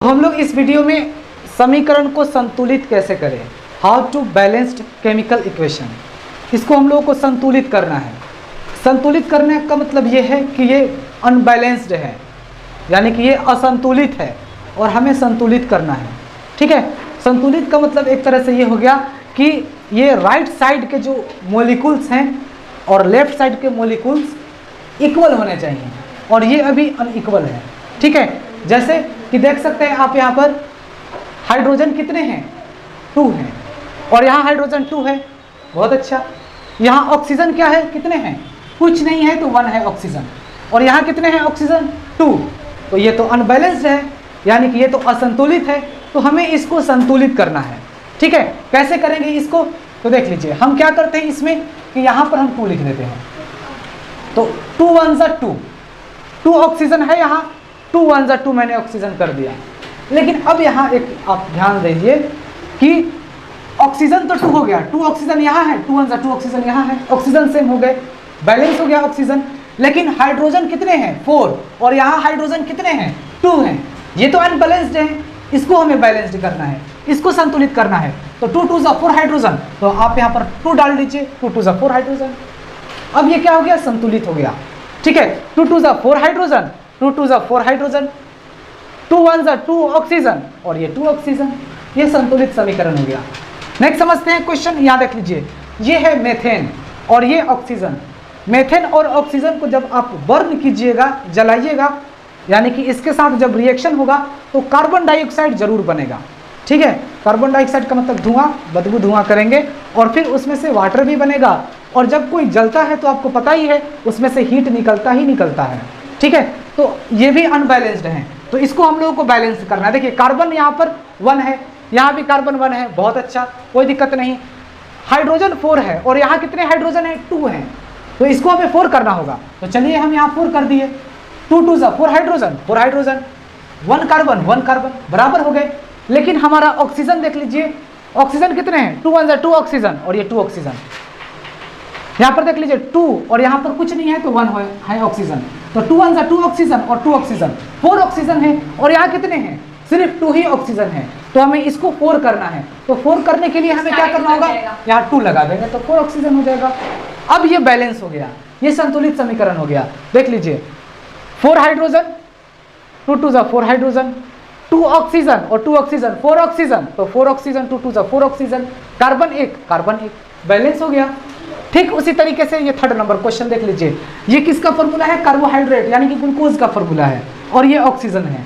हम लोग इस वीडियो में समीकरण को संतुलित कैसे करें, how to balanced chemical equation, इसको हम लोगों को संतुलित करना है। संतुलित करने का मतलब ये है कि ये अनबैलेंस्ड है, यानी कि ये असंतुलित है और हमें संतुलित करना है। ठीक है, संतुलित का मतलब एक तरह से ये हो गया कि ये राइट साइड के जो मॉलिक्यूल्स हैं और लेफ्ट साइड के मॉलिक्यूल्स इक्वल होने चाहिए और ये अभी अनइक्वल है। ठीक है, जैसे कि देख सकते हैं आप यहाँ पर हाइड्रोजन कितने हैं, 2 हैं, और यहाँ हाइड्रोजन 2 है, बहुत अच्छा। यहाँ ऑक्सीजन क्या है, कितने हैं, कुछ नहीं है तो 1 है ऑक्सीजन, और यहाँ कितने हैं ऑक्सीजन, 2। तो ये तो अनबैलेंस्ड है, यानी कि ये तो असंतुलित है, तो हमें इसको संतुलित करना है। ठीक है, कैसे करेंगे इसको, तो देख लीजिए हम क्या करते हैं इसमें कि यहाँ पर हम 2 लिख देते हैं, तो 2 1 जा 2 ऑक्सीजन है, यहाँ 2 1 जा 2 मैंने ऑक्सीजन कर दिया। लेकिन अब यहाँ एक आप ध्यान दीजिए कि ऑक्सीजन तो 2 हो गया, 2 ऑक्सीजन यहाँ है, 2 1 जा 2 ऑक्सीजन यहाँ है, ऑक्सीजन सेम हो गए, बैलेंस हो गया ऑक्सीजन। लेकिन हाइड्रोजन कितने हैं, 4, और यहाँ हाइड्रोजन कितने हैं, 2 हैं, ये तो अनबैलेंस्ड है, इसको हमें बैलेंस्ड करना है, इसको संतुलित करना है। तो 2 2 जा 4 हाइड्रोजन, तो आप यहाँ पर 2 डाल दीजिए, 2 2 जा 4 हाइड्रोजन। अब ये क्या हो गया, संतुलित हो गया। ठीक है, 2 2 जा 4 हाइड्रोजन, 2 2 जा 4 हाइड्रोजन, 2 1 जा 2 ऑक्सीजन, और ये 2 ऑक्सीजन, ये संतुलित समीकरण हो गया। नेक्स्ट समझते हैं क्वेश्चन, यहाँ देख लीजिए, ये है मेथेन और ये ऑक्सीजन। मेथेन और ऑक्सीजन को जब आप बर्न कीजिएगा, जलाइएगा, यानी कि इसके साथ जब रिएक्शन होगा तो कार्बन डाइऑक्साइड जरूर बनेगा। ठीक है, कार्बन डाइऑक्साइड का मतलब धुआं, बदबू धुआं करेंगे, और फिर उसमें से वाटर भी बनेगा, और जब कोई जलता है तो आपको पता ही है उसमें से हीट निकलता ही निकलता है। ठीक है, तो ये भी अनबैलेंस्ड है, तो इसको हम लोगों को बैलेंस करना है। देखिए कार्बन यहाँ पर 1 है, यहाँ भी कार्बन 1 है, बहुत अच्छा, कोई दिक्कत नहीं। हाइड्रोजन 4 है और यहाँ कितने हाइड्रोजन है, 2 हैं, तो इसको हमें 4 करना होगा। तो चलिए हम यहाँ 4 कर दिए, 2 2 जा 4 हाइड्रोजन, 4 हाइड्रोजन, 1 कार्बन बराबर हो गए। लेकिन हमारा ऑक्सीजन देख लीजिए, ऑक्सीजन कितने हैं, 2 1 जा 2 ऑक्सीजन, और ये 2 ऑक्सीजन। यहाँ पर देख लीजिए 2, और यहाँ पर कुछ नहीं है तो 1 है ऑक्सीजन, तो 2 1 जा 2 ऑक्सीजन और 2 ऑक्सीजन, 4 ऑक्सीजन है, और यहाँ कितने हैं, सिर्फ 2 ही ऑक्सीजन है, तो हमें इसको 4 करना है। तो 4 करने के लिए हमें क्या करना होगा, यहाँ 2 लगा देंगे तो 4 ऑक्सीजन हो जाएगा। अब ये बैलेंस हो गया, ये संतुलित समीकरण हो गया। देख लीजिए 4 हाइड्रोजन, 2 2 जा 4 हाइड्रोजन, 2 ऑक्सीजन और 2 ऑक्सीजन, 4 ऑक्सीजन, तो 4 ऑक्सीजन, 2 2 जा 4 ऑक्सीजन, कार्बन 1, बैलेंस हो गया। ठीक उसी तरीके से ये 3rd नंबर क्वेश्चन देख लीजिए, ये किसका फॉर्मूला है, कार्बोहाइड्रेट यानी कि ग्लूकोज का फॉर्मूला है, और ये ऑक्सीजन है।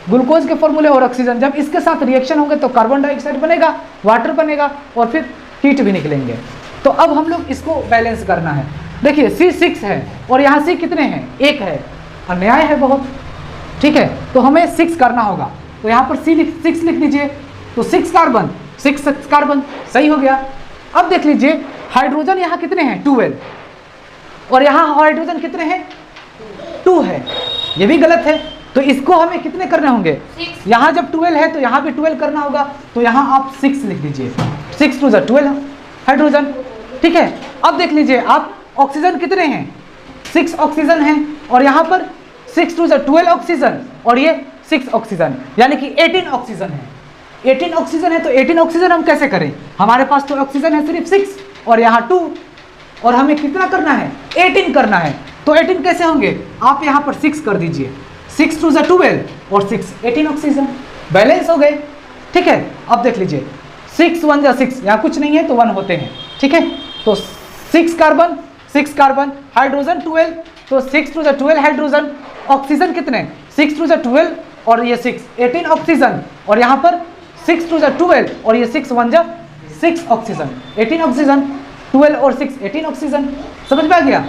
ग्लूकोज के फॉर्मूले और ऑक्सीजन जब इसके साथ रिएक्शन होंगे तो कार्बन डाइऑक्साइड बनेगा, वाटर बनेगा, और फिर हीट भी निकलेंगे। तो अब हम लोग इसको बैलेंस करना है। देखिए C6 है और यहाँ C कितने हैं, 1 है, अन्याय है बहुत। ठीक है, तो हमें 6 करना होगा, तो यहाँ पर 6 लिख लीजिए, तो 6 कार्बन सही हो गया। अब देख लीजिए हाइड्रोजन यहाँ कितने हैं, 12, और यहाँ हाइड्रोजन कितने हैं, 2 है, ये भी गलत है। तो इसको हमें कितने करने होंगे, यहाँ जब 12 है तो यहाँ भी 12 करना होगा, तो यहाँ आप 6 लिख दीजिए, 6 2 जा 12 हाइड्रोजन। ठीक है, अब देख लीजिए आप ऑक्सीजन कितने हैं, 6 ऑक्सीजन है, और यहाँ पर 6 2 जा 12 ऑक्सीजन, और ये 6 ऑक्सीजन, यानी कि 18 ऑक्सीजन है। 18 ऑक्सीजन है, तो 18 ऑक्सीजन हम कैसे करें, हमारे पास तो ऑक्सीजन है सिर्फ 6 और यहाँ 2, और हमें कितना करना है, 18 करना है। तो 18 कैसे होंगे, आप यहाँ पर 6 कर दीजिए, 6 2 जा 12 और 6 18 ऑक्सीजन, बैलेंस हो गए। ठीक है, अब देख लीजिए 6 1 जा 6, यहाँ कुछ नहीं है तो 1 होते हैं। ठीक है, तो 6 कार्बन हाइड्रोजन 12, तो 6 2 जा 12 हाइड्रोजन, ऑक्सीजन कितने, 6 2 जा 12 और ये 6 18 ऑक्सीजन, और यहाँ पर 6 2 जा 12 और ये 6 1 जा 6 ऑक्सीजन, 18 ऑक्सीजन, 12 और 6 18 ऑक्सीजन। समझ में आ गया।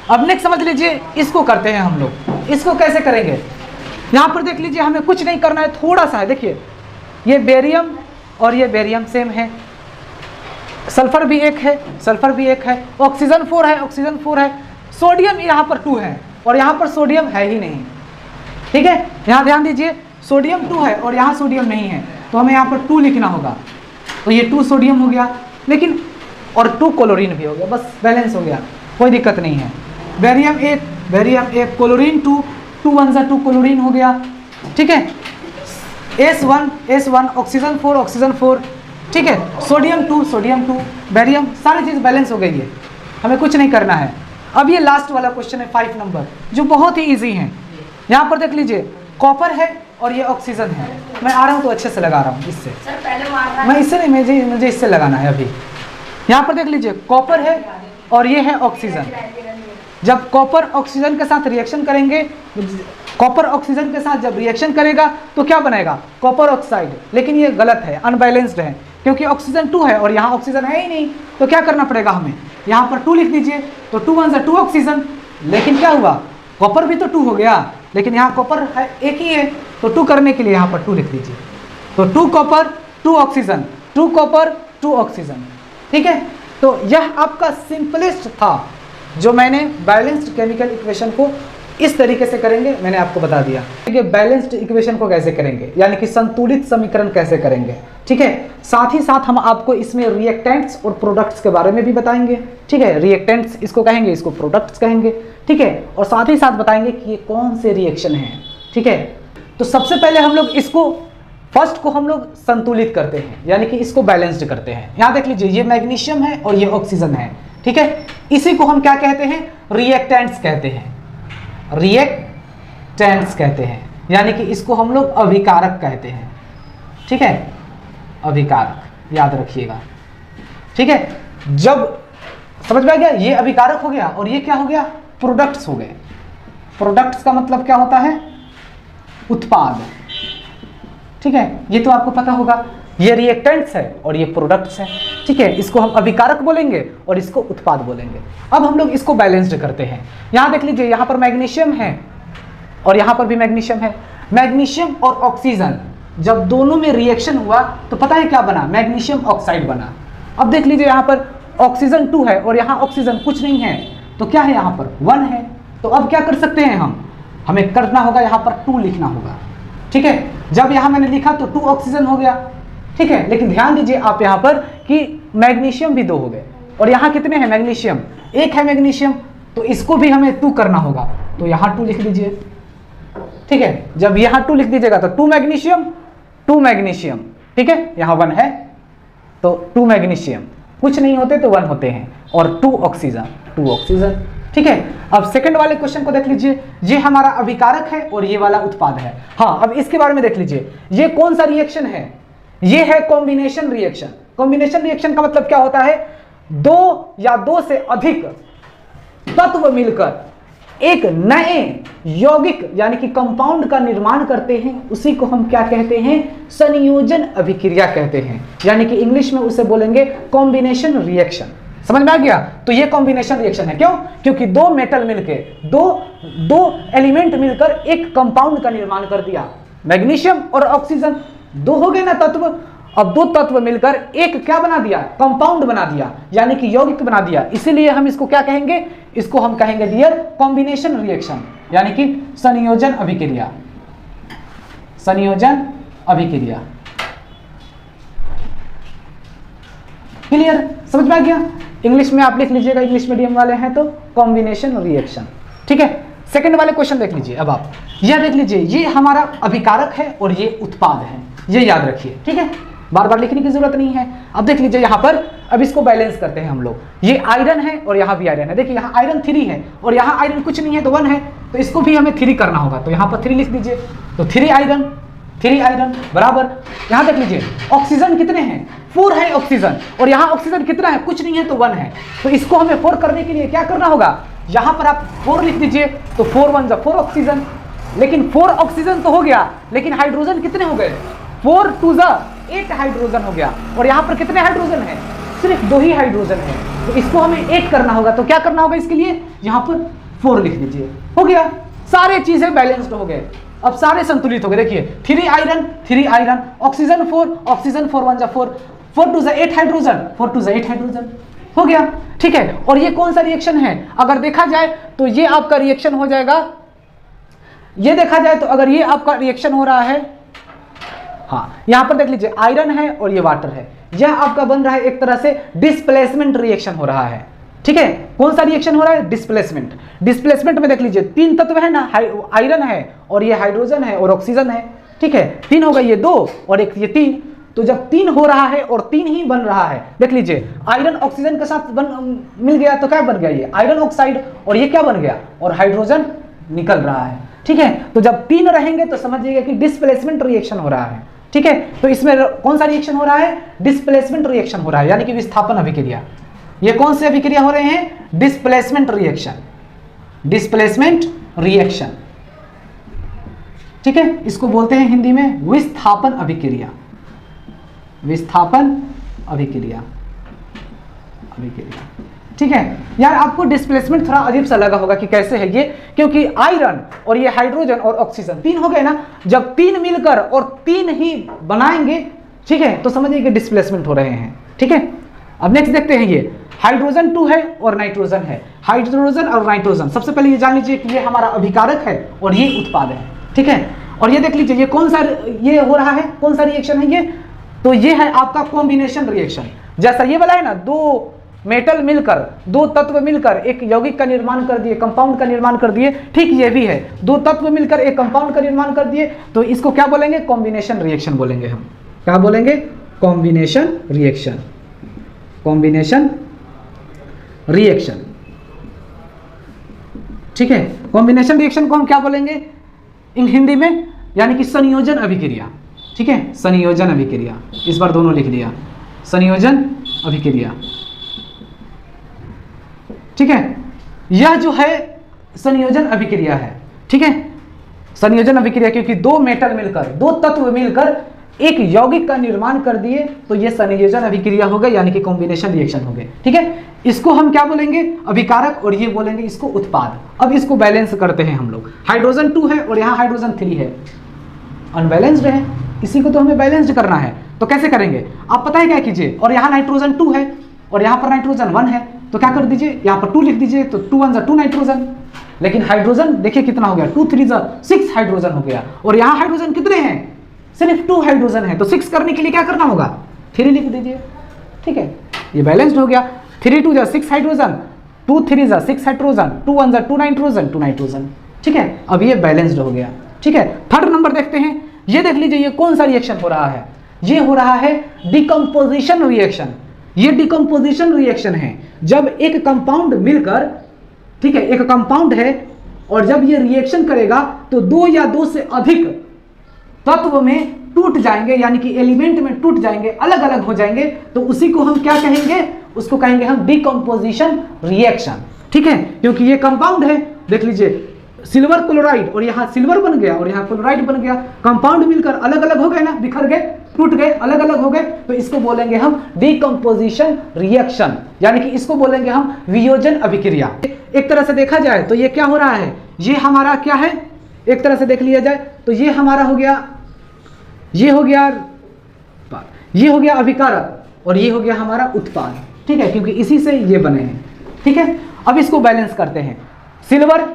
अब नेक्स्ट समझ लीजिए, इसको करते हैं हम लोग। इसको कैसे करेंगे, यहाँ पर देख लीजिए हमें कुछ नहीं करना है, थोड़ा सा है, देखिए ये बेरियम और ये बेरियम सेम है, सल्फर भी 1 है, सल्फर भी 1 है, ऑक्सीजन 4 है, ऑक्सीजन 4 है, सोडियम यहाँ पर 2 है और यहाँ पर सोडियम है ही नहीं। ठीक है, यहाँ ध्यान दीजिए, सोडियम 2 है और यहाँ सोडियम नहीं है, तो हमें यहाँ पर 2 लिखना होगा, तो ये 2 सोडियम हो गया, लेकिन और 2 क्लोरीन भी हो गया, बस बैलेंस हो गया, कोई दिक्कत नहीं है। बेरियम 1 क्लोरीन 2, 2 1 जा 2 क्लोरीन हो गया। ठीक है, S1 ऑक्सीजन 4 ऑक्सीजन 4, ठीक है, सोडियम 2 बेरियम, सारी चीज़ बैलेंस हो गई है, हमें कुछ नहीं करना है। अब ये लास्ट वाला क्वेश्चन है 5 नंबर, जो बहुत ही इजी है। यहाँ पर देख लीजिए कॉपर है और ये ऑक्सीजन है। मैं आ रहा हूँ तो अच्छे से लगा रहा हूँ इससे, मैं इससे नहीं, मुझे इससे लगाना है अभी। यहाँ पर देख लीजिए कॉपर है और ये है ऑक्सीजन। जब कॉपर ऑक्सीजन के साथ रिएक्शन करेंगे, कॉपर ऑक्सीजन के साथ जब रिएक्शन करेगा तो क्या बनेगा? Copper oxide. लेकिन ये गलत है, अनबैलेंस्ड है, क्योंकि ऑक्सीजन 2 है और यहाँ ऑक्सीजन है ही नहीं। तो क्या करना पड़ेगा हमें? यहाँ पर 2 लिख दीजिए, तो 2 1 2 ऑक्सीजन। लेकिन क्या हुआ? कॉपर भी तो 2 हो गया, लेकिन यहाँ कॉपर है एक ही है, तो 2 करने के लिए यहाँ पर 2 लिख दीजिए। तो 2 कॉपर 2 ऑक्सीजन, 2 कॉपर 2 ऑक्सीजन, ठीक है। तो यह आपका सिंपलेस्ट था, जो मैंने बैलेंस्ड केमिकल इक्वेशन को इस तरीके से करेंगे मैंने आपको बता दिया कि बैलेंस्ड इक्वेशन को कैसे करेंगे, यानी कि संतुलित समीकरण कैसे करेंगे, ठीक है। साथ ही साथ हम आपको इसमें रिएक्टेंट्स और प्रोडक्ट्स के बारे में भी बताएंगे, ठीक है। रिएक्टेंट्स इसको कहेंगे, इसको प्रोडक्ट्स कहेंगे, ठीक है। और साथ ही साथ बताएंगे कि ये कौन से रिएक्शन हैं, ठीक है। तो सबसे पहले हम लोग इसको फर्स्ट को हम लोग संतुलित करते हैं, यानी कि इसको बैलेंस्ड करते हैं। यहाँ देख लीजिए ये मैग्नीशियम है और ये ऑक्सीजन है, ठीक है। इसी को हम क्या कहते हैं? रिएक्टेंट्स कहते हैं, रिएक्टेंट्स कहते हैं, यानी कि इसको हम लोग अभिकारक कहते हैं, ठीक है। अभिकारक याद रखिएगा, ठीक है। जब समझ में आ गया, ये अभिकारक हो गया और ये क्या हो गया? प्रोडक्ट्स हो गए। प्रोडक्ट्स का मतलब क्या होता है? उत्पाद, ठीक है। ये तो आपको पता होगा, ये रिएक्टेंट्स है और ये प्रोडक्ट्स है, ठीक है। इसको हम अभिकारक बोलेंगे और इसको उत्पाद बोलेंगे। अब हम लोग इसको बैलेंस्ड करते हैं। यहाँ देख लीजिए, यहाँ पर मैग्नीशियम है और यहाँ पर भी मैग्नीशियम है। मैग्नीशियम और ऑक्सीजन जब दोनों में रिएक्शन हुआ तो पता है क्या बना? मैग्नीशियम ऑक्साइड बना। अब देख लीजिए यहाँ पर ऑक्सीजन 2 है और यहाँ ऑक्सीजन कुछ नहीं है, तो क्या है? यहाँ पर 1 है। तो अब क्या कर सकते हैं हमें करना होगा, यहाँ पर 2 लिखना होगा, ठीक है। जब यहाँ मैंने लिखा तो 2 ऑक्सीजन हो गया, ठीक है। लेकिन ध्यान दीजिए आप यहाँ पर कि मैग्नीशियम भी 2 हो गए और यहाँ कितने हैं? मैग्नीशियम 1 है मैग्नीशियम, तो इसको भी हमें 2 करना होगा, तो यहाँ 2 लिख दीजिए, ठीक है। जब यहाँ 2 लिख दीजिएगा तो 2 मैग्नीशियम, ठीक है। यहाँ 1 है तो 2 मैग्नीशियम, कुछ नहीं होते तो 1 होते हैं, और 2 ऑक्सीजन, ठीक है। अब सेकंड वाले क्वेश्चन को देख लीजिए, ये हमारा अभिकारक है और ये वाला उत्पाद है। हाँ, अब इसके बारे में देख लीजिए, ये कौन सा रिएक्शन है? ये है कॉम्बिनेशन रिएक्शन। कॉम्बिनेशन रिएक्शन का मतलब क्या होता है? 2 या 2 से अधिक तत्व मिलकर एक नए यौगिक यानी कि कंपाउंड का निर्माण करते हैं, उसी को हम क्या कहते हैं? संयोजन अभिक्रिया कहते हैं, यानी कि इंग्लिश में उसे बोलेंगे कॉम्बिनेशन रिएक्शन। समझ में आ गया? तो ये कॉम्बिनेशन रिएक्शन है। क्यों? क्योंकि 2 मेटल मिलके दो एलिमेंट मिलकर एक कंपाउंड का निर्माण कर दिया। मैग्नीशियम और ऑक्सीजन 2 हो गए ना तत्व, अब 2 तत्व मिलकर एक क्या बना दिया? कंपाउंड बना दिया, यानी कि यौगिक बना दिया। इसीलिए हम इसको क्या कहेंगे? इसको हम कहेंगे डियर कॉम्बिनेशन रिएक्शन, यानी कि संयोजन अभिक्रिया। संयोजन अभिक्रिया, क्लियर? समझ में आ गया? इंग्लिश में आप लिख लीजिएगा, इंग्लिश मीडियम वाले हैं तो कॉम्बिनेशन रिएक्शन, ठीक है। सेकंड वाले क्वेश्चन देख लीजिए। अब आप यह देख लीजिए, ये हमारा अभिकारक है और ये उत्पाद है, ये याद रखिए, ठीक है। बार बार लिखने की जरूरत नहीं है। अब देख लीजिए यहाँ पर, अब इसको बैलेंस करते हैं हम लोग। ये आयरन है और यहाँ भी आयरन है। देखिए यहाँ आयरन 3 है और यहाँ आयरन कुछ नहीं है तो 1 है, तो इसको भी हमें 3 करना होगा, तो यहाँ पर 3 लिख दीजिए। तो 3 आयरन बराबर, यहाँ देख लीजिए ऑक्सीजन कितने हैं? 4 है ऑक्सीजन, और यहाँ ऑक्सीजन कितना है? कुछ नहीं है तो 1 है। तो इसको हमें 4 करने के लिए क्या करना होगा? यहाँ पर आप 4 लिख दीजिए, तो 4 1 4 ऑक्सीजन। लेकिन 4 ऑक्सीजन तो हो गया, लेकिन हाइड्रोजन कितने हो गए? 4 2 8 हाइड्रोजन हो गया, और यहाँ पर कितने हाइड्रोजन है? सिर्फ 2 ही हाइड्रोजन है, तो इसको हमें 8 करना होगा। तो क्या करना होगा इसके लिए? यहाँ पर 4 लिख दीजिए, हो गया। सारे चीजें बैलेंस्ड हो गए, अब सारे संतुलित हो गए। देखिए 3 आयरन, ऑक्सीजन 4 1 4 4 2 8 हाइड्रोजन, 4 2 8 हाइड्रोजन, हो गया, ठीक है। और ये कौन सा रिएक्शन है? अगर देखा जाए तो ये आपका रिएक्शन हो जाएगा, ये देखा जाए तो अगर ये आपका रिएक्शन हो रहा है, हाँ यहाँ पर देख लीजिए आयरन है और ये वाटर है, यह आपका बन रहा है एक तरह से डिस्प्लेसमेंट रिएक्शन हो रहा है, ठीक है। कौन सा रिएक्शन हो रहा है? डिस्प्लेसमेंट में देख लीजिए 3 तत्व है ना, आयरन है और ये हाइड्रोजन है और ऑक्सीजन है, ठीक है, 3 हो गए, ये 2 और एक ये 3। तो जब 3 हो रहा है और 3 ही बन रहा है, देख लीजिए आयरन ऑक्सीजन के साथ मिल गया तो क्या बन गया, ये आयरन ऑक्साइड, और ये क्या बन गया, और हाइड्रोजन निकल रहा है। ठीक है, तो जब 3 रहेंगे तो समझिएगा कि डिस्प्लेसमेंट रिएक्शन हो रहा है। ठीक है, तो इसमें कौन सा रिएक्शन हो रहा है, डिस्प्लेसमेंट रिएक्शन हो रहा है, यानी कि विस्थापन अभिक्रिया। ये कौन से अभिक्रिया हो रहे हैं, डिस्प्लेसमेंट रिएक्शन, डिस्प्लेसमेंट रिएक्शन। ठीक है, इसको बोलते हैं हिंदी में विस्थापन अभिक्रिया, विस्थापन अभिक्रिया, अभिक्रिया। ठीक है यार, आपको डिस्प्लेसमेंट थोड़ा अजीब सा लगा होगा कि कैसे है ये, क्योंकि आयरन और ये हाइड्रोजन और ऑक्सीजन 3 हो गए ना, जब 3 मिलकर और 3 ही बनाएंगे, ठीक है, तो समझिए कि डिस्प्लेसमेंट हो रहे हैं। ठीक है, अब नेक्स्ट देखते हैं, ये हाइड्रोजन 2 है और नाइट्रोजन है। हाइड्रोजन और नाइट्रोजन, सबसे पहले ये जान लीजिए कि ये हमारा अभिकारक है और ये उत्पाद है। ठीक है, और ये देख लीजिए ये कौन सा ये हो रहा है, कौन सा रिएक्शन है ये, तो ये है आपका कॉम्बिनेशन रिएक्शन। जैसा ये वाला है ना, 2 मेटल मिलकर, 2 तत्व मिलकर एक यौगिक का निर्माण कर दिए, कंपाउंड का निर्माण कर दिए, ठीक ये भी है, 2 तत्व मिलकर एक कंपाउंड का निर्माण कर दिए, तो इसको क्या बोलेंगे, कॉम्बिनेशन रिएक्शन बोलेंगे हम। क्या बोलेंगे, कॉम्बिनेशन रिएक्शन, कॉम्बिनेशन रिएक्शन। ठीक है, कॉम्बिनेशन रिएक्शन को हम क्या बोलेंगे इन हिंदी में, यानी कि संयोजन अभिक्रिया। ठीक है, संयोजन अभिक्रिया, इस बार दोनों लिख लिया, संयोजन अभिक्रिया। ठीक है, यह जो है संयोजन अभिक्रिया है। ठीक है, संयोजन अभिक्रिया, क्योंकि 2 मेटल मिलकर, 2 तत्व मिलकर एक यौगिक का निर्माण कर दिए, तो यह संयोजन अभिक्रिया हो गई, यानी कि कॉम्बिनेशन रिएक्शन हो गए। ठीक है, इसको हम क्या बोलेंगे, अभिकारक, और ये बोलेंगे इसको उत्पाद। अब इसको बैलेंस करते हैं हम लोग, हाइड्रोजन 2 है और यहाँ हाइड्रोजन 3 है, अनबैलेंस्ड है, इसी को तो हमें बैलेंस्ड करना है। तो कैसे करेंगे, आप पता है क्या कीजिए, और यहाँ नाइट्रोजन 2 है और यहाँ पर नाइट्रोजन 1 है, तो क्या कर दीजिए, यहाँ पर 2 लिख दीजिए, तो 2 1 2 नाइट्रोजन। लेकिन हाइड्रोजन देखिए कितना हो गया, 2 3 6 हाइड्रोजन हो गया, और यहाँ हाइड्रोजन कितने हैं, सिर्फ 2 हाइड्रोजन है, तो 6 करने के लिए क्या करना होगा, 3 लिख दीजिए। ठीक है, ये बैलेंस्ड हो गया, 3 2 6 हाइड्रोजन, 2 3 6 हाइड्रोजन, 2 1 2 नाइट्रोजन, 2 नाइट्रोजन। ठीक है, अब ये बैलेंस्ड हो गया। ठीक है, थर्ड नंबर देखते हैं, ये देख लीजिए ये कौन सा रिएक्शन हो रहा है, ये हो रहा है डिकम्पोजिशन रिएक्शन। ये डिकम्पोजिशन रिएक्शन है, जब एक कंपाउंड मिलकर, ठीक है, एक कंपाउंड है और जब ये रिएक्शन करेगा तो 2 या 2 से अधिक तत्व में टूट जाएंगे, यानी कि एलिमेंट में टूट जाएंगे, अलग अलग हो जाएंगे, तो उसी को हम क्या कहेंगे, उसको कहेंगे हम डिकम्पोजिशन रिएक्शन। ठीक है, क्योंकि ये कंपाउंड है, देख लीजिए सिल्वर क्लोराइड, और यहाँ सिल्वर बन गया और यहाँ क्लोराइड बन गया, कंपाउंड मिलकर अलग अलग हो गए ना, बिखर गए, टूट गए, अलग अलग हो गए, तो इसको बोलेंगे हम डिकम्पोजिशन रिएक्शन, यानी कि इसको बोलेंगे हम वियोजन अभिक्रिया। एक तरह से देखा जाए तो ये क्या हो रहा है, ये हमारा क्या है, एक तरह से देख लिया जाए तो ये हमारा हो गया, ये हो गया अभिकारक और ये हो गया हमारा उत्पाद। ठीक है, क्योंकि इसी से ये बने हैं। ठीक है, अब इसको बैलेंस करते हैं, सिल्वर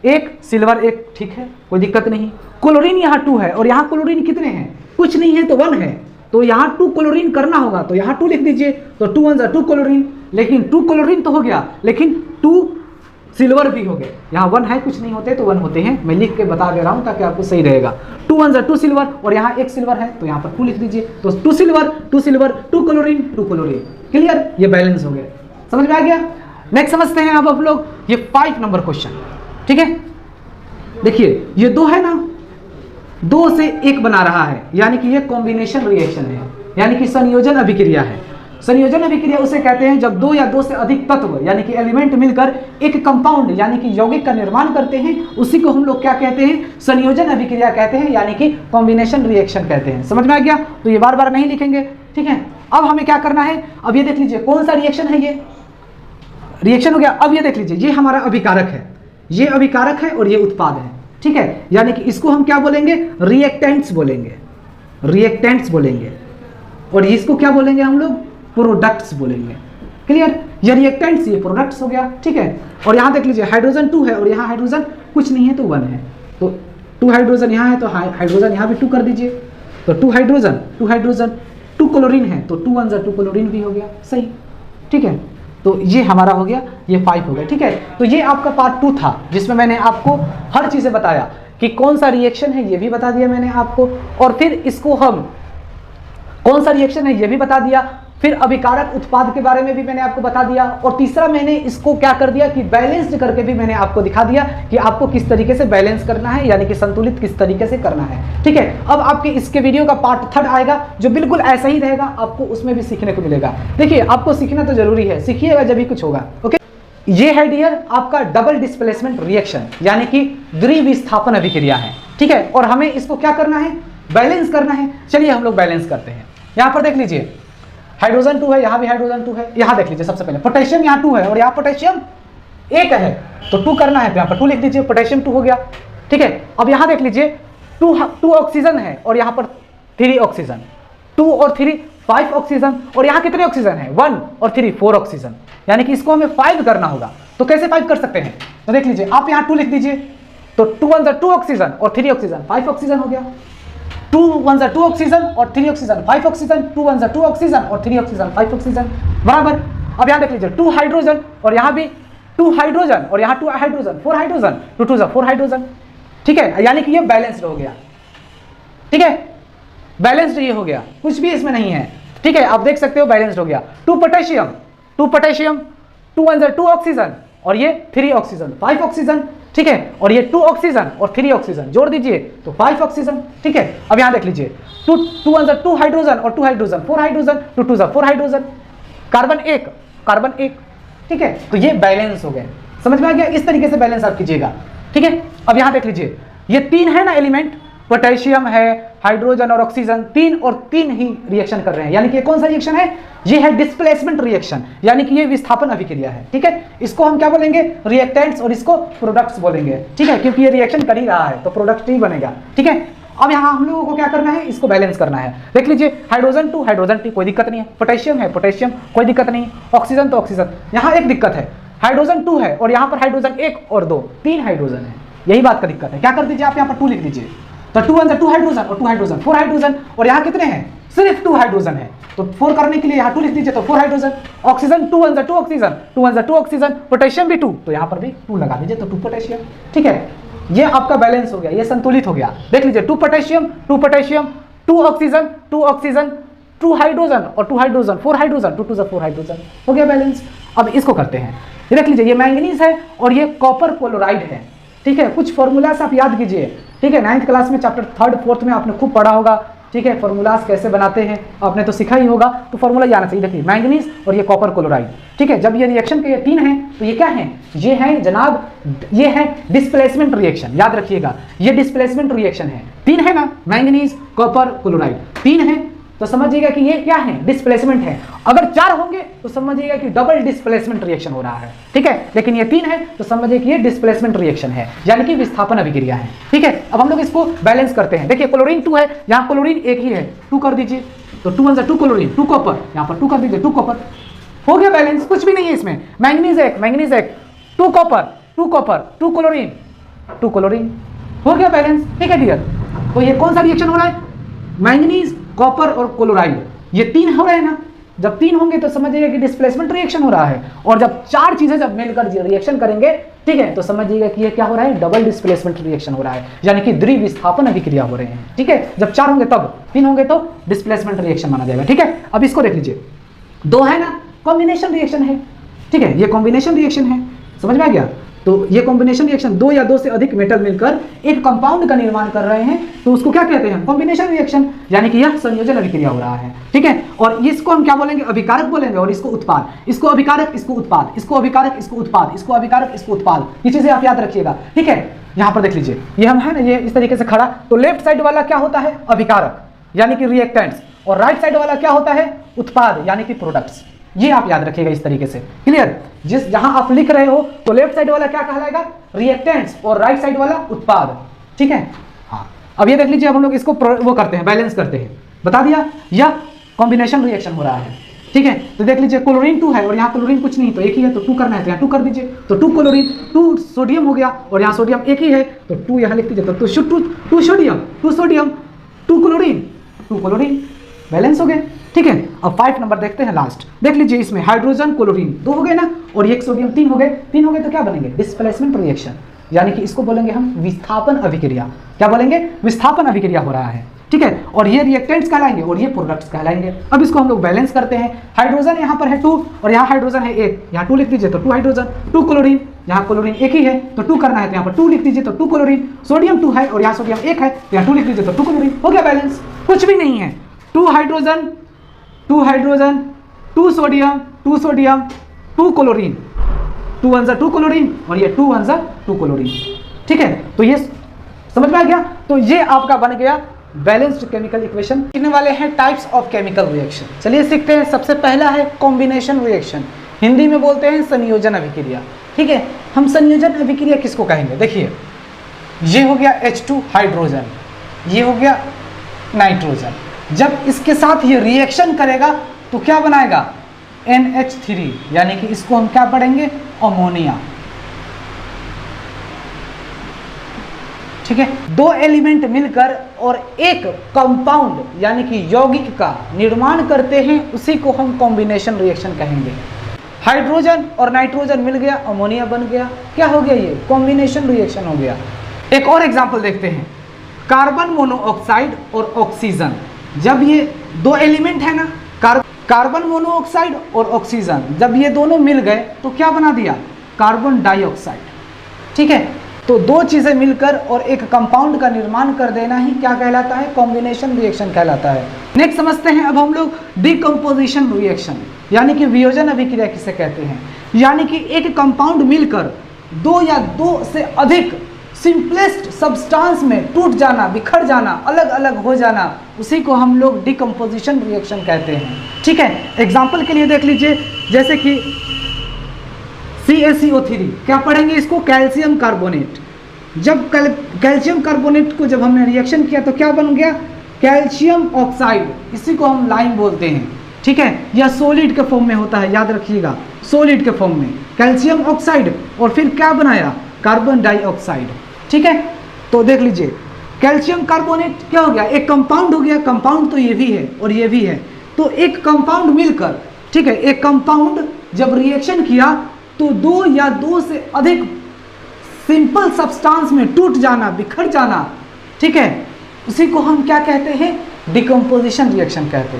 एक, ठीक है, कोई दिक्कत नहीं। क्लोरीन यहाँ 2 है और यहाँ क्लोरीन कितने हैं, कुछ नहीं है तो 1 है, तो यहाँ 2 क्लोरीन करना होगा, तो यहाँ 2 लिख दीजिए, तो 2 1 2 क्लोरीन, लेकिन 2 क्लोरीन तो हो गया, लेकिन 2 सिल्वर भी हो गए, यहाँ 1 है, कुछ नहीं होते तो 1 होते हैं, मैं लिख के बता दे रहा हूँ ताकि आपको सही रहेगा। 2 1 2 सिल्वर और यहाँ 1 सिल्वर है, तो यहाँ पर 2 लिख दीजिए, तो 2 सिल्वर 2 क्लोरीन 2 क्लोरीन, क्लियर, ये बैलेंस हो गए, समझ में आ गया। नेक्स्ट समझते हैं अब आप लोग ये 5 नंबर क्वेश्चन। ठीक है, देखिए ये 2 है ना, 2 से 1 बना रहा है, यानी कि ये कॉम्बिनेशन रिएक्शन है, यानी कि संयोजन अभिक्रिया है। संयोजन अभिक्रिया उसे कहते हैं जब 2 या 2 से अधिक तत्व यानी कि एलिमेंट मिलकर एक कंपाउंड यानी कि यौगिक का निर्माण करते हैं, उसी को हम लोग क्या कहते हैं, संयोजन अभिक्रिया कहते हैं, यानी कि कॉम्बिनेशन रिएक्शन कहते हैं। समझ में आ गया, तो ये बार बार नहीं लिखेंगे। ठीक है, अब हमें क्या करना है, अब ये देख लीजिए कौन सा रिएक्शन है, ये रिएक्शन हो गया। अब ये देख लीजिए ये हमारा अभिकारक है, ये अभिकारक है और ये उत्पाद है। ठीक है, यानी कि इसको हम क्या बोलेंगे, रिएक्टेंट्स बोलेंगे, रिएक्टेंट्स बोलेंगे, और इसको क्या बोलेंगे हम लोग, प्रोडक्ट्स बोलेंगे। क्लियर, ये रिएक्टेंट्स ये प्रोडक्ट्स हो गया। ठीक है, और यहाँ देख लीजिए हाइड्रोजन 2 है और यहाँ हाइड्रोजन कुछ नहीं है तो 1 है, तो 2 हाइड्रोजन यहाँ है तो हाइड्रोजन यहाँ भी 2 कर दीजिए, तो 2 हाइड्रोजन 2 क्लोरीन है तो 2 1 2 क्लोरीन भी हो गया, सही। ठीक है, तो ये हमारा हो गया, ये 5 हो गया। ठीक है, तो ये आपका पार्ट 2 था जिसमें मैंने आपको हर चीज़ें बताया। कि कौन सा रिएक्शन है ये भी बता दिया मैंने आपको, और फिर इसको हम कौन सा रिएक्शन है ये भी बता दिया, फिर अभिकारक उत्पाद के बारे में भी मैंने आपको बता दिया, और तीसरा मैंने इसको क्या कर दिया कि बैलेंस्ड करके भी मैंने आपको दिखा दिया कि आपको किस तरीके से बैलेंस करना है, यानी कि संतुलित किस तरीके से करना है। ठीक है, अब आपके इसके वीडियो का पार्ट 3 आएगा जो बिल्कुल ऐसा ही रहेगा, आपको उसमें भी सीखने को मिलेगा। देखिए, आपको सीखना तो जरूरी है, सीखिएगा जब भी कुछ होगा। ओके, ये है डियर आपका डबल डिस्प्लेसमेंट रिएक्शन, यानी कि द्विविस्थापन अभिक्रिया है। ठीक है, और हमें इसको क्या करना है, बैलेंस करना है। चलिए हम लोग बैलेंस करते हैं। यहाँ पर देख लीजिए हाइड्रोजन 2 है, यहाँ भी हाइड्रोजन 2 है। यहाँ देख लीजिए सबसे पहले पोटेशियम यहाँ 2 है और यहाँ पोटेशियम 1 है, तो 2 करना है, तो यहाँ पर 2 लिख दीजिए, पोटेशियम 2 हो गया। ठीक है, अब यहाँ देख लीजिए 2 ऑक्सीजन है और यहाँ पर 3 ऑक्सीजन, 2 और 3 5 ऑक्सीजन, और यहाँ कितने ऑक्सीजन है, 1 और 3 4 ऑक्सीजन, यानी कि इसको हमें 5 करना होगा। तो कैसे 5 कर सकते हैं, तो देख लीजिए आप यहाँ 2 लिख दीजिए, तो 2 1 2 ऑक्सीजन और 3 ऑक्सीजन 5 ऑक्सीजन हो गया। 2 1 2 ऑक्सीजन और 3 ऑक्सीजन 5 ऑक्सीजन, 2 1 2 ऑक्सीजन और 3 ऑक्सीजन 5 ऑक्सीजन बराबर। अब यहाँ देख लीजिए 2 हाइड्रोजन और यहाँ भी 2 हाइड्रोजन और यहाँ 2 हाइड्रोजन 4 हाइड्रोजन, 2 2 4 हाइड्रोजन। ठीक है, यानी कि ये बैलेंस्ड हो गया। ठीक है, बैलेंस्ड ये हो गया, कुछ भी इसमें नहीं है। ठीक है, आप देख सकते हो बैलेंस्ड हो गया। 2 पोटेशियम 2 पोटेशियम, 2 1 2 ऑक्सीजन और ये 3 ऑक्सीजन 5 ऑक्सीजन। ठीक है, और ये 2 ऑक्सीजन और 3 ऑक्सीजन जोड़ दीजिए तो 5 ऑक्सीजन। ठीक है, अब यहाँ देख लीजिए 2 1 2 हाइड्रोजन और 2 hydrogen 4 hydrogen, 2 2 4 hydrogen, carbon 1 carbon 1। ठीक है, तो ये बैलेंस हो गए, समझ में आ गया। इस तरीके से बैलेंस आप कीजिएगा। ठीक है, अब यहाँ देख लीजिए ये 3 है ना एलिमेंट, पोटेशियम है, हाइड्रोजन और ऑक्सीजन, 3 और 3 ही रिएक्शन कर रहे हैं, यानी कि कौन सा रिएक्शन है, ये है डिस्प्लेसमेंट रिएक्शन, यानी कि ये विस्थापन अभिक्रिया है। ठीक है, इसको हम क्या बोलेंगे, रिएक्टेंट्स, और इसको प्रोडक्ट्स बोलेंगे। ठीक है, क्योंकि ये रिएक्शन कर ही रहा है तो प्रोडक्ट ही बनेगा। ठीक है, अब यहाँ हम लोगों को क्या करना है, इसको बैलेंस करना है। देख लीजिए हाइड्रोजन 2 हाइड्रोजन 3 कोई दिक्कत नहीं है, पोटेशियम है पोटेशियम कोई दिक्कत नहीं, ऑक्सीजन तो ऑक्सीजन। यहाँ एक दिक्कत है, हाइड्रोजन 2 है और यहाँ पर हाइड्रोजन 1 और 2 3 हाइड्रोजन है, यही बात का दिक्कत है। क्या कर दीजिए आप यहाँ पर 2 लिख दीजिए, तो 2 1 2 हाइड्रोजन और 2 हाइड्रोजन 4 हाइड्रोजन, और यहाँ कितने हैं, सिर्फ 2 हाइड्रोजन है, तो 4 करने के लिए यहाँ 2 लिख दीजिए तो 4 hydrogen. Oxygen 2 1 2 oxygen, 2 1 2 oxygen, potassium भी 2, तो यहाँ पर भी 2 लगा दीजिए तो 2 पोटेशियम। ठीक है, ये आपका बैलेंस हो गया, ये संतुलित हो गया। देख लीजिए 2 potassium 2 potassium, 2 oxygen 2 oxygen, 2 hydrogen और 2 हाइड्रोजन 4 हाइड्रोजन, 2 2 4 हाइड्रोजन, हो गया बैलेंस। अब इसको करते हैं, ये देख लीजिए ये मैंगनीज है और ये कॉपर क्लोराइड है। ठीक है, कुछ फॉर्मूलास आप याद कीजिए। ठीक है, 9th क्लास में चैप्टर 3rd 4th में आपने खूब पढ़ा होगा। ठीक है, फॉर्मूलास कैसे बनाते हैं आपने तो सीखा ही होगा, तो फॉर्मूला याद चाहिए। देखिए मैंगनीज और ये कॉपर क्लोराइड। ठीक है, जब ये रिएक्शन के ये 3 हैं तो ये क्या है, ये है जनाब, ये है डिस्प्लेसमेंट रिएक्शन, याद रखिएगा ये डिस्प्लेसमेंट रिएक्शन है। 3 है ना, मैंगनीज कॉपर क्लोराइड 3 है, तो समझिएगा कि ये क्या है, डिस्प्लेसमेंट है। अगर 4 होंगे तो समझिएगा कि डबल डिस्प्लेसमेंट रिएक्शन हो रहा है। ठीक है, लेकिन ये 3 है तो समझिए कि ये डिस्प्लेसमेंट रिएक्शन है, यानी कि विस्थापन अभिक्रिया है। ठीक है, अब हम लोग इसको बैलेंस करते हैं। देखिए क्लोरीन 2 है, यहाँ क्लोरीन 1 ही है, 2 कर दीजिए, तो 2 1 2 क्लोरीन 2 कॉपर, यहाँ पर 2 कर दीजिए 2 कॉपर, हो गया बैलेंस, कुछ भी नहीं है इसमें। Manganese 1 2 copper 2 copper 2 chlorine 2 chlorine, हो गया बैलेंस। ठीक है डियर, तो ये कौन सा रिएक्शन हो रहा है, मैंगनीज कॉपर और क्लोराइड, ये 3 हो रहे हैं ना। जब 3 होंगे तो समझिएगा कि डिस्प्लेसमेंट रिएक्शन हो रहा है, और जब 4 चीजें जब मिलकर रिएक्शन करेंगे, ठीक है, तो समझिएगा कि ये क्या हो रहा है, डबल डिस्प्लेसमेंट रिएक्शन हो रहा है, यानी कि द्विविस्थापन अभिक्रिया हो रहे हैं। ठीक है, जब 4 होंगे तब, 3 होंगे तो डिस्प्लेसमेंट रिएक्शन माना जाएगा। ठीक है, अब इसको देख लीजिए 2 है ना, कॉम्बिनेशन रिएक्शन है। ठीक है, ये कॉम्बिनेशन रिएक्शन है, समझ में आ गया। तो ये कॉम्बिनेशन रिएक्शन 2 या 2 से अधिक मेटल मिलकर एक कंपाउंड का निर्माण कर रहे हैं, तो उसको क्या कहते हैं, कॉम्बिनेशन रिएक्शन, यानी कि यह संयोजन अभिक्रिया हो रहा है। ठीक है, और इसको हम क्या बोलेंगे, अभिकारक बोलेंगे, और इसको उत्पाद, इसको अभिकारक इसको उत्पाद, इसको अभिकारक इसको उत्पाद, इसको अभिकारक इसको उत्पाद, ये चीजें आप याद रखिएगा। ठीक है, यहाँ पर देख लीजिए ये हम है ना, ये इस तरीके से खड़ा, तो लेफ्ट साइड वाला क्या होता है, अभिकारक यानी कि रिएक्टेंट्स, और राइट साइड वाला क्या होता है, उत्पाद यानी कि प्रोडक्ट्स। ये आप याद रखिएगा इस तरीके से, क्लियर। जिस जहां आप लिख रहे हो तो लेफ्ट साइड वाला क्या कहलाएगा, रिएक्टेंट्स, और राइट साइड वाला उत्पाद। ठीक है, हाँ अब ये देख लीजिए, अब हम लोग इसको वो करते हैं, बैलेंस करते हैं। बता दिया यह कॉम्बिनेशन रिएक्शन हो रहा है। ठीक है, तो देख लीजिए क्लोरीन 2 है और यहाँ क्लोरीन कुछ नहीं, तो एक ही है, तो 2 करना है तो यहाँ 2 कर दीजिए, तो 2 क्लोरीन 2 सोडियम हो गया, और यहाँ सोडियम एक ही है तो 2 यहाँ लिख दीजिए, तो 2 सोडियम 2 क्लोरीन, बैलेंस हो गए। ठीक है, अब 5 नंबर देखते हैं लास्ट। देख लीजिए इसमें हाइड्रोजन क्लोरीन 2 हो गए ना, और एक सोडियम 3 हो गए, 3 हो गए तो क्या बनेंगे, डिस्प्लेसमेंट रिएक्शन। यानी कि इसको बोलेंगे हम विस्थापन अभिक्रिया। क्या बोलेंगे? विस्थापन अभिक्रिया हो रहा है, ठीक है। और ये रिएक्टेंट्स कहलाएंगे और ये प्रोडक्ट्स कहलाएंगे। अब इसको हम लोग बैलेंस करते हैं। हाइड्रोजन यहाँ पर है 2 और यहाँ हाइड्रोजन है 1, यहाँ 2 लिख दीजिए तो 2 हाइड्रोजन, 2 क्लोरीन, यहाँ क्लोरीन एक ही है तो 2 करना है तो यहाँ पर 2 लिख दीजिए तो 2 क्लोरीन, सोडियम 2 है और यहाँ सोडियम 1 है तो यहाँ 2 लिख दीजिए तो 2 क्लोरीन। हो गया बैलेंस, कुछ भी नहीं है। 2 hydrogen 2 hydrogen 2 sodium 2 sodium 2 chlorine, 2 1 2 chlorine और ये 2 1 2 क्लोरीन, ठीक है। तो ये समझ में आ गया। तो ये आपका बन गया बैलेंस्ड केमिकल इक्वेशन। सीखने वाले हैं टाइप्स ऑफ केमिकल रिएक्शन। चलिए सीखते हैं। सबसे पहला है कॉम्बिनेशन रिएक्शन, हिंदी में बोलते हैं संयोजन अभिक्रिया, ठीक है। हम संयोजन अभिक्रिया किसको कहेंगे? देखिए, ये हो गया H2 हाइड्रोजन, ये हो गया नाइट्रोजन। जब इसके साथ ये रिएक्शन करेगा तो क्या बनाएगा? NH3, यानी कि इसको हम क्या पढ़ेंगे? अमोनिया, ठीक है। 2 एलिमेंट मिलकर और एक कंपाउंड यानी कि यौगिक का निर्माण करते हैं, उसी को हम कॉम्बिनेशन रिएक्शन कहेंगे। हाइड्रोजन और नाइट्रोजन मिल गया, अमोनिया बन गया। क्या हो गया? ये कॉम्बिनेशन रिएक्शन हो गया। एक और एग्जांपल देखते हैं, कार्बन मोनोऑक्साइड और ऑक्सीजन। जब ये 2 एलिमेंट है ना, कार्बन मोनोऑक्साइड और ऑक्सीजन, जब ये दोनों मिल गए तो क्या बना दिया? कार्बन डाइऑक्साइड, ठीक है। तो 2 चीजें मिलकर और एक कंपाउंड का निर्माण कर देना ही क्या कहलाता है? कॉम्बिनेशन रिएक्शन कहलाता है। नेक्स्ट समझते हैं अब हम लोग डिकम्पोजिशन रिएक्शन, यानी कि वियोजन अभिक्रिया किसे कहते हैं। यानी कि एक कंपाउंड मिलकर 2 या 2 से अधिक सिंपलेस्ट सब्सटेंस में टूट जाना, बिखर जाना, अलग अलग हो जाना, उसी को हम लोग डिकम्पोजिशन रिएक्शन कहते हैं, ठीक है। एग्जाम्पल के लिए देख लीजिए, जैसे कि CaCO3, क्या पढ़ेंगे इसको? Calcium carbonate. जब कैल्शियम कार्बोनेट को जब हमने रिएक्शन किया तो क्या बन गया? कैल्शियम ऑक्साइड, इसी को हम लाइम बोलते हैं, ठीक है। यह सॉलिड के फॉर्म में होता है, याद रखिएगा, सॉलिड के फॉर्म में कैल्शियम ऑक्साइड, और फिर क्या बनाया? कार्बन डाइऑक्साइड, ठीक है। तो देख लीजिए, कैल्शियम कार्बोनेट क्या हो गया? एक कंपाउंड हो गया। कंपाउंड तो ये भी है और ये भी है, तो एक कंपाउंड मिलकर, ठीक है, एक कंपाउंड जब रिएक्शन किया तो 2 या 2 से अधिक सिंपल सब्सटेंस में टूट जाना, बिखर जाना, ठीक है, उसी को हम क्या कहते हैं? डिकम्पोजिशन रिएक्शन कहते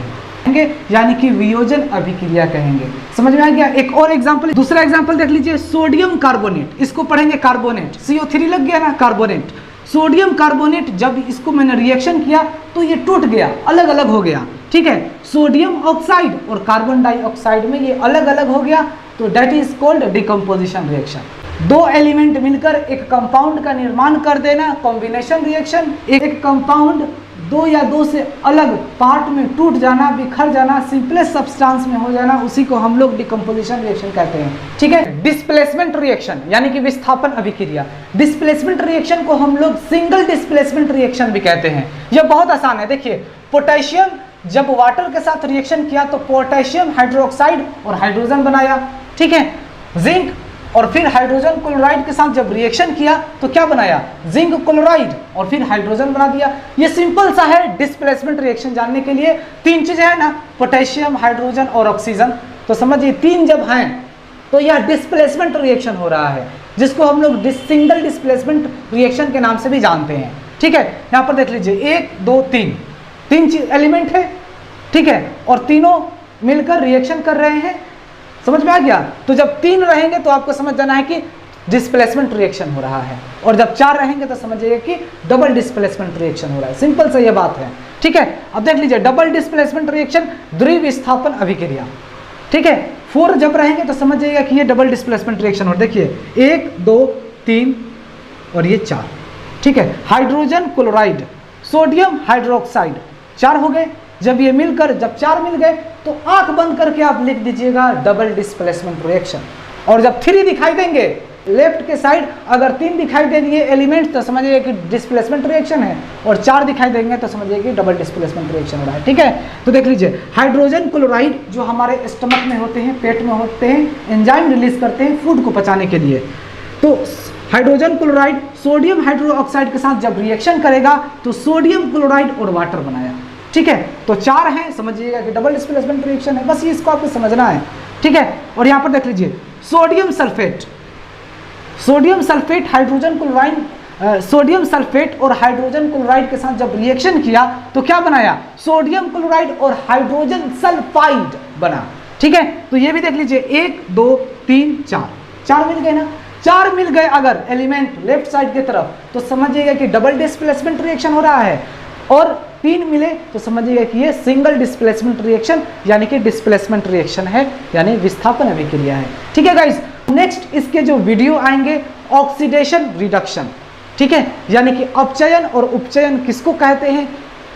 हैं, यानी कि वियोजन अभिक्रिया कहेंगे। समझ में आ गया। एक और एग्जांपल, दूसरा एग्जांपल देख लीजिए, सोडियम कार्बोनेट, इसको पढ़ेंगे कार्बोनेट, CO3 लग गया ना, कार्बोनेट। सोडियम कार्बोनेट, जब इसको मैंने रिएक्शन किया तो ये टूट गया, अलग अलग हो गया, ठीक है। सोडियम ऑक्साइड और कार्बन डाइऑक्साइड में ये अलग अलग हो गया, तो that is called decomposition reaction. 2 element मिलकर एक कंपाउंड का निर्माण कर देना, कॉम्बिनेशन रिएक्शन। एक कंपाउंड 2 या 2 से अलग पार्ट में टूट जाना, बिखर जाना, सिंपलेस्ट सब्सटेंस में हो जाना, उसी को हम लोग डिकम्पोजिशन रिएक्शन कहते हैं, ठीक है। डिस्प्लेसमेंट रिएक्शन, यानी कि विस्थापन अभिक्रिया। डिस्प्लेसमेंट रिएक्शन को हम लोग सिंगल डिस्प्लेसमेंट रिएक्शन भी कहते हैं। यह बहुत आसान है। देखिए, पोटेशियम जब वाटर के साथ रिएक्शन किया तो पोटेशियम हाइड्रोक्साइड और हाइड्रोजन बनाया, ठीक है। जिंक और फिर हाइड्रोजन क्लोराइड के साथ जब रिएक्शन किया तो क्या बनाया? जिंक क्लोराइड और फिर हाइड्रोजन बना दिया। ये सिंपल सा है। डिस्प्लेसमेंट रिएक्शन जानने के लिए 3 चीजें हैं ना, पोटेशियम, हाइड्रोजन और ऑक्सीजन। तो समझिए 3 जब हैं तो यह डिस्प्लेसमेंट रिएक्शन हो रहा है, जिसको हम लोग सिंगल डिस्प्लेसमेंट रिएक्शन के नाम से भी जानते हैं, ठीक है। यहाँ पर देख लीजिए 1 2 3 एलिमेंट है, ठीक है, और तीनों मिलकर रिएक्शन कर रहे हैं। समझ में आ गया। तो जब 3 रहेंगे तो आपको समझ जाना है कि डिस्प्लेसमेंट रिएक्शन हो रहा है, और जब 4 रहेंगे तो समझिएगा कि डबल डिस्प्लेसमेंट रिएक्शन हो रहा है। सिंपल सा ये बात है, ठीक है। अब देख लीजिए, डबल डिस्प्लेसमेंट रिएक्शन, द्विविस्थापन अभिक्रिया, ठीक है। 4 जब रहेंगे तो समझ जाइएगा कि ये डबल डिस्प्लेसमेंट रिएक्शन हो। देखिए 1 2 3 और ये 4, ठीक है। हाइड्रोजन क्लोराइड, सोडियम हाइड्रोक्साइड, 4 हो गए। जब ये मिलकर, जब 4 मिल गए तो आंख बंद करके आप लिख दीजिएगा डबल डिस्प्लेसमेंट रिएक्शन। और जब 3 दिखाई देंगे लेफ्ट के साइड, अगर 3 दिखाई देंगे एलिमेंट तो समझिए कि डिस्प्लेसमेंट रिएक्शन है, और 4 दिखाई देंगे तो समझिए कि डबल डिस्प्लेसमेंट रिएक्शन हो रहा है, ठीक है। तो देख लीजिए, हाइड्रोजन क्लोराइड जो हमारे स्टमक में होते हैं, पेट में होते हैं, एंजाइम रिलीज करते हैं फूड को पचाने के लिए। तो हाइड्रोजन क्लोराइड सोडियम हाइड्रोक्साइड के साथ जब रिएक्शन करेगा तो सोडियम क्लोराइड और वाटर बनाया, ठीक है। तो 4 हैं, समझिएगा कि डबल डिस्प्लेसमेंट रिएक्शन है। बस ये इसको आपको समझना है, ठीक है। और यहाँ पर देख लीजिए, sodium sulphate, sodium sulphate hydrogen chloride sodium sulphate और हाइड्रोजन क्लोराइड के साथ जब रिएक्शन किया तो क्या बनाया, सोडियम क्लोराइड और हाइड्रोजन सल्फाइड बना। ठीक है, तो ये भी देख लीजिए 1 2 3 4 4 मिल गए ना, 4 मिल गए अगर एलिमेंट लेफ्ट साइड की तरफ तो समझिएगा कि डबल डिस्प्लेसमेंट रिएक्शन हो रहा है, और 3 मिले तो समझिएगा कि ये सिंगल डिस्प्लेसमेंट रिएक्शन यानी कि डिस्प्लेसमेंट रिएक्शन है, यानी विस्थापन अभिक्रिया है। ठीक है गाइस, नेक्स्ट इसके जो वीडियो आएंगे ऑक्सीडेशन रिडक्शन। ठीक है, यानी कि अपचयन और उपचयन किसको कहते हैं,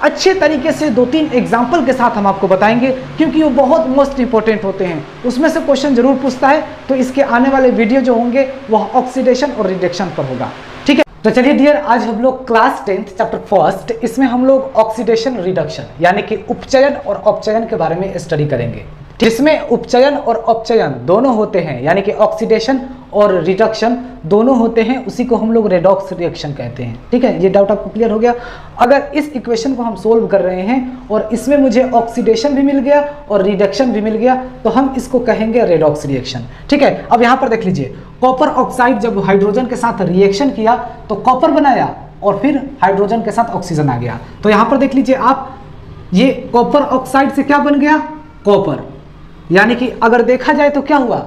अच्छे तरीके से 2-3 एग्जाम्पल के साथ हम आपको बताएंगे, क्योंकि वो बहुत मोस्ट इंपॉर्टेंट होते हैं, उसमें से क्वेश्चन जरूर पूछता है। तो इसके आने वाले वीडियो जो होंगे वह ऑक्सीडेशन और रिडक्शन पर होगा। ठीक है, तो चलिए डियर, आज हम लोग क्लास 10 चैप्टर फर्स्ट, इसमें हम लोग ऑक्सीडेशन रिडक्शन यानी कि उपचयन और अपचयन के बारे में स्टडी करेंगे, जिसमें उपचयन और अपचयन दोनों होते हैं, यानी कि ऑक्सीडेशन और रिडक्शन दोनों होते हैं, उसी को हम लोग रेडॉक्स रिएक्शन कहते हैं। ठीक है, ये डाउट आपको क्लियर हो गया। अगर इस इक्वेशन को हम सोल्व कर रहे हैं और इसमें मुझे ऑक्सीडेशन भी मिल गया और रिडक्शन भी मिल गया तो हम इसको कहेंगे रेडॉक्स रिएक्शन। ठीक है, अब यहाँ पर देख लीजिए, कॉपर ऑक्साइड जब हाइड्रोजन के साथ रिएक्शन किया तो कॉपर बनाया और फिर हाइड्रोजन के साथ ऑक्सीजन आ गया। तो यहाँ पर देख लीजिए आप, ये कॉपर ऑक्साइड से क्या बन गया, कॉपर, यानी कि अगर देखा जाए तो क्या हुआ,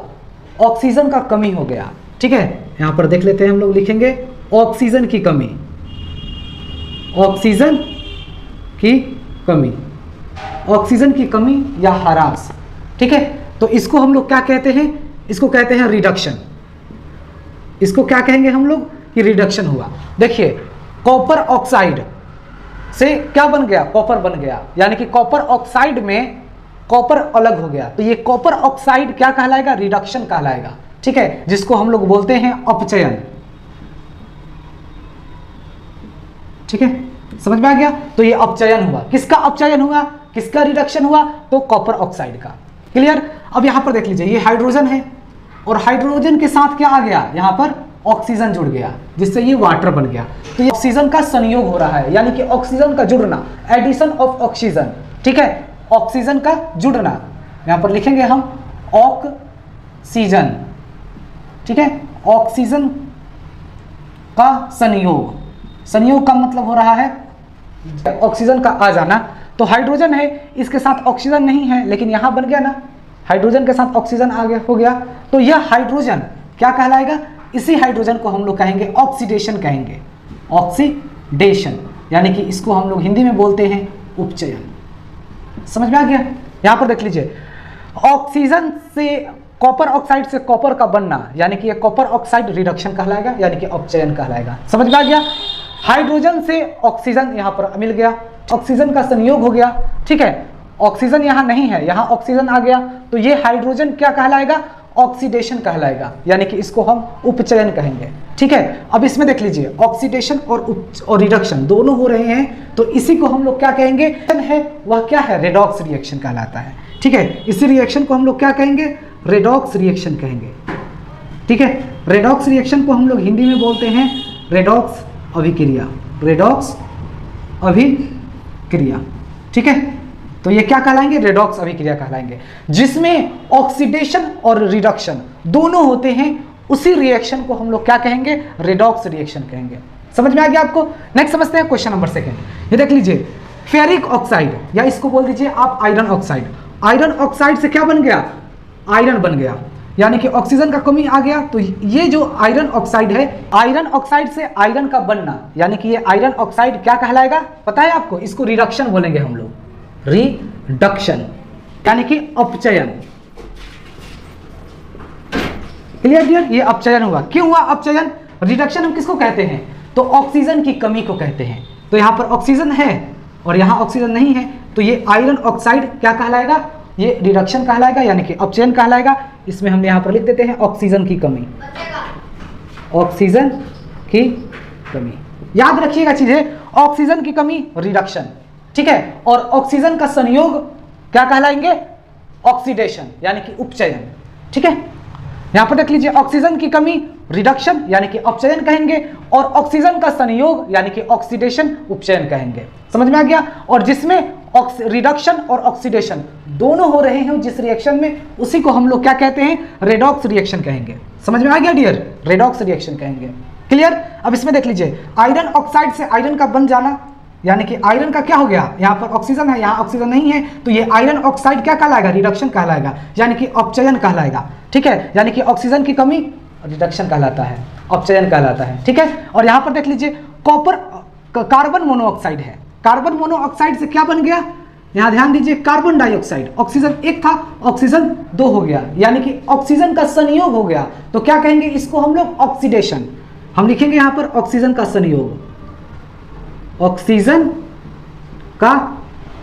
ऑक्सीजन का कमी हो गया। ठीक है, यहां पर देख लेते हैं, हम लोग लिखेंगे ऑक्सीजन की कमी, ऑक्सीजन की कमी, ऑक्सीजन की कमी या ह्रास। ठीक है, तो इसको हम लोग क्या कहते हैं, इसको कहते हैं रिडक्शन। इसको क्या कहेंगे हम लोग कि रिडक्शन हुआ। देखिए, कॉपर ऑक्साइड से क्या बन गया, कॉपर बन गया, यानी कि कॉपर ऑक्साइड में कॉपर अलग हो गया, तो ये कॉपर ऑक्साइड क्या कहलाएगा, रिडक्शन कहलाएगा। ठीक है, जिसको हम लोग बोलते हैं अपचयन। ठीक है, समझ में आ गया। तो ये अपचयन हुआ, किसका अपचयन हुआ, किसका रिडक्शन हुआ, तो कॉपर ऑक्साइड का। क्लियर। अब यहां पर देख लीजिए, ये हाइड्रोजन है और हाइड्रोजन के साथ क्या आ गया, यहां पर ऑक्सीजन जुड़ गया, जिससे ये वाटर बन गया। तो ये ऑक्सीजन का संयोग हो रहा है, यानी कि ऑक्सीजन का जुड़ना, एडिशन ऑफ ऑक्सीजन। ठीक है, ऑक्सीजन का जुड़ना, यहां पर लिखेंगे हम ऑक्सीजन। ठीक है, ऑक्सीजन का संयोग, संयोग का मतलब हो रहा है ऑक्सीजन का आ जाना। तो हाइड्रोजन है, इसके साथ ऑक्सीजन नहीं है, लेकिन यहां बन गया ना, हाइड्रोजन के साथ ऑक्सीजन आ गया, हो गया। तो यह हाइड्रोजन क्या कहलाएगा, इसी हाइड्रोजन को हम लोग कहेंगे ऑक्सीडेशन, कहेंगे ऑक्सीडेशन, यानी कि इसको हम लोग हिंदी में बोलते हैं उपचयन। समझ में आ गया। यहां पर देख लीजिए, ऑक्सीजन से कॉपर ऑक्साइड से कॉपर का बनना, यानी कि ये कॉपर ऑक्साइड रिडक्शन कहलाएगा, यानी कि अपचयन कहलाएगा। समझ में आ गया। हाइड्रोजन से ऑक्सीजन यहां पर मिल गया, ऑक्सीजन का संयोग हो गया। ठीक है, ऑक्सीजन यहां नहीं है, यहां ऑक्सीजन आ गया, तो ये हाइड्रोजन क्या कहलाएगा, ऑक्सीडेशन कहलाएगा, यानी कि इसको हम उपचयन कहेंगे। ठीक है, अब इसमें देख लीजिए, ऑक्सीडेशन और रिडक्शन दोनों हो रहे हैं, तो इसी को हम लोग क्या कहेंगे, है वह क्या है, रेडॉक्स रिएक्शन कहलाता है। ठीक है, इसी रिएक्शन को हम लोग क्या कहेंगे, रेडॉक्स रिएक्शन कहेंगे। ठीक है, रेडॉक्स रिएक्शन को हम लोग हिंदी में बोलते हैं रेडॉक्स अभिक्रिया, रेडॉक्स अभिक्रिया। ठीक है, तो ये क्या कहलाएंगे, रेडॉक्स अभिक्रिया कहलाएंगे, जिसमें ऑक्सीडेशन और रिडक्शन दोनों होते हैं। उसी रिएक्शन को हम लोग क्या कहेंगे, रेडॉक्स रिएक्शन कहेंगे। समझ में आ गया आपको। नेक्स्ट समझते हैं क्वेश्चन नंबर 2। ये देख लीजिए, फेरिक ऑक्साइड, या इसको बोल दीजिए आप आयरन ऑक्साइड। आयरन ऑक्साइड से क्या बन गया, आयरन बन गया, यानी कि ऑक्सीजन का कमी आ गया। तो ये जो आयरन ऑक्साइड है, आयरन ऑक्साइड से आयरन का बनना, यानी कि ये आयरन ऑक्साइड क्या कहलाएगा, पता है आपको, इसको रिडक्शन बोलेंगे हम लोग, रिडक्शन, यानी कि अपचयन। क्लियर डियर, ये अपचयन हुआ। क्यों हुआ अपचयन, रिडक्शन हम किसको कहते हैं, तो ऑक्सीजन की कमी को कहते हैं। तो यहां पर ऑक्सीजन है और यहां ऑक्सीजन नहीं है, तो ये आयरन ऑक्साइड क्या कहलाएगा, ये रिडक्शन कहलाएगा, यानी कि अपचयन कहलाएगा। इसमें हम यहां पर लिख देते हैं ऑक्सीजन की कमी, ऑक्सीजन की कमी। याद रखिएगा चीजें, ऑक्सीजन की कमी रिडक्शन, ठीक है, और ऑक्सीजन का संयोग क्या कहलाएंगे, ऑक्सीडेशन, यानी कि उपचयन। ठीक है, यहां पर देख लीजिए, ऑक्सीजन की कमी रिडक्शन यानी कि अपचयन कहेंगे, और ऑक्सीजन का संयोग यानी कि ऑक्सीडेशन उपचयन कहेंगे। समझ में आ गया। और जिसमें रिडक्शन और ऑक्सीडेशन दोनों हो रहे हैं जिस रिएक्शन में, उसी को हम लोग क्या कहते हैं, रेडॉक्स रिएक्शन कहेंगे। समझ में आ गया डियर, रेडॉक्स रिएक्शन कहेंगे। क्लियर। अब इसमें देख लीजिए, आयरन ऑक्साइड से आयरन का बन जाना, यानी कि आयरन का क्या हो गया, यहाँ पर ऑक्सीजन है, यहाँ ऑक्सीजन नहीं है, तो ये आयरन ऑक्साइड क्या कहलाएगा, रिडक्शन कहलाएगा, यानी कि अपचयन कहलाएगा। ठीक है, यानी कि ऑक्सीजन की कमी रिडक्शन कहलाता है, अपचयन कहलाता है। ठीक है, और यहाँ पर देख लीजिए कॉपर कार्बन मोनोऑक्साइड है, कार्बन मोनोऑक्साइड से क्या बन गया, यहाँ ध्यान दीजिए, कार्बन डाइऑक्साइड, ऑक्सीजन एक था, ऑक्सीजन दो हो गया, यानी कि ऑक्सीजन का संयोग हो गया, तो क्या कहेंगे इसको हम लोग, ऑक्सीडेशन। हम लिखेंगे यहाँ पर ऑक्सीजन का संयोग, ऑक्सीजन का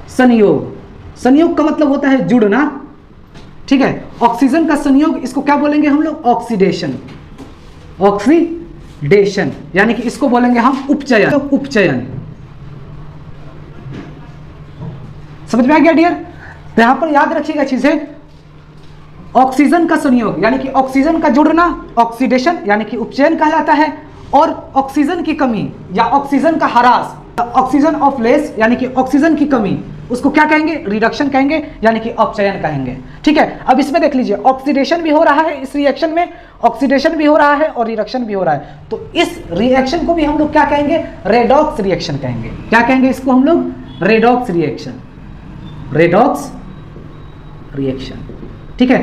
संयोग, संयोग का मतलब होता है जुड़ना। ठीक है, ऑक्सीजन का संयोग, इसको क्या बोलेंगे हम लोग, ऑक्सीडेशन, ऑक्सीडेशन, यानी कि इसको बोलेंगे हम उपचयन, उपचयन। समझ में आ गया डियर। तो यहां पर याद रखिएगा चीजें, ऑक्सीजन का संयोग यानी कि ऑक्सीजन का जुड़ना ऑक्सीडेशन यानी कि उपचयन कहलाता है, और ऑक्सीजन की कमी या ऑक्सीजन का ह्रास, ऑक्सीजन ऑफ लेस यानी कि ऑक्सीजन की कमी, उसको क्या कहेंगे, रिडक्शन कहेंगे, यानी कि अपचयन कहेंगे। ठीक है, अब इसमें देख लीजिए, ऑक्सीडेशन भी हो रहा है इस रिएक्शन में, ऑक्सीडेशन भी हो रहा है और रिडक्शन भी हो रहा है, तो इस रिएक्शन को भी हम लोग क्या कहेंगे, रेडॉक्स रिएक्शन कहेंगे। क्या कहेंगे इसको हम लोग, रेडॉक्स रिएक्शन, रेडॉक्स रिएक्शन। ठीक है,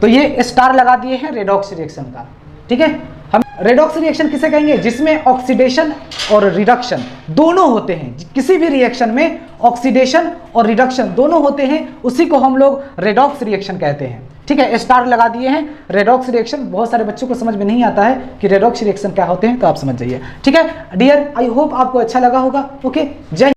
तो ये स्टार लगा दिए हैं रेडॉक्स रिएक्शन का। ठीक है, हम रेडॉक्स रिएक्शन किसे कहेंगे, जिसमें ऑक्सीडेशन और रिडक्शन दोनों होते हैं, किसी भी रिएक्शन में ऑक्सीडेशन और रिडक्शन दोनों होते हैं, उसी को हम लोग रेडॉक्स रिएक्शन कहते हैं। ठीक है, स्टार लगा दिए हैं रेडॉक्स रिएक्शन। बहुत सारे बच्चों को समझ में नहीं आता है कि रेडॉक्स रिएक्शन क्या होते हैं, तो आप समझ जाइए। ठीक है डियर, आई होप आपको अच्छा लगा होगा। ओके, जय